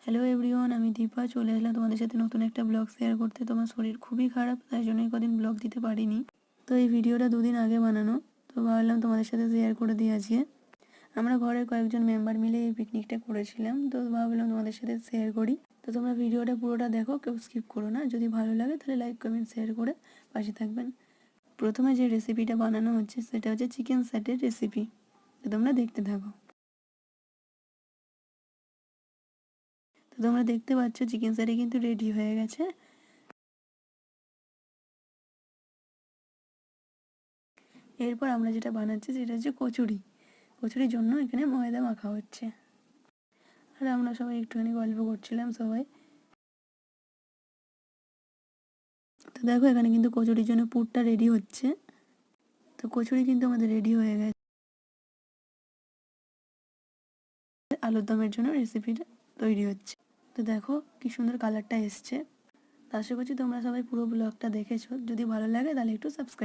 Hello everyone, আমি দীপা চলে এলাম তোমাদের সাথে নতুন একটা ব্লগ শেয়ার করতে। তোমার শরীর খুবই খারাপ, তাই জন্য কদিন ব্লগ দিতে পারিনি। তো এই ভিডিওটা দুদিন আগে বানানো, তো ভাবলাম তোমাদের সাথে শেয়ার করে দিই আজকে। আমরা ঘরের কয়েকজন মেম্বার মিলে এই পিকনিকটা করেছিলাম, তো ভাবলাম তোমাদের সাথে শেয়ার করি। তো তোমরা ভিডিওটা পুরোটা দেখো, কেউ স্কিপ করো না। যদি ভালো লাগে তাহলে লাইক কমেন্ট শেয়ার করে পাশে থাকবেন। প্রথমে যে রেসিপিটা বানানো হচ্ছে সেটা হচ্ছে চিকেন স্যাটের রেসিপি, তো তোমরা দেখতে থাকো। তো তোমরা দেখতে পাচ্ছ চিকেন স্যাটে কিন্তু রেডি হয়ে গেছে। এরপর আমরা যেটা বানাচ্ছি সেটা হচ্ছে কচুরি। কচুরির জন্য এখানে ময়দা মাখা হচ্ছে, আর আমরা সবাই একটুখানি গল্প করছিলাম সবাই। তো দেখো এখানে কিন্তু কচুরির জন্য পুরটা রেডি হচ্ছে। তো কচুরি কিন্তু আমাদের রেডি হয়ে গেছে। আলুর দমের জন্য রেসিপিটা তৈরি হচ্ছে। তো দেখো কি সুন্দর কালারটা এসছে। তো আশা করছি তোমরা সবাই পুরো ব্লগটা দেখেছো। যদি ভালো লাগে তাহলে একটু সাবস্ক্রাইব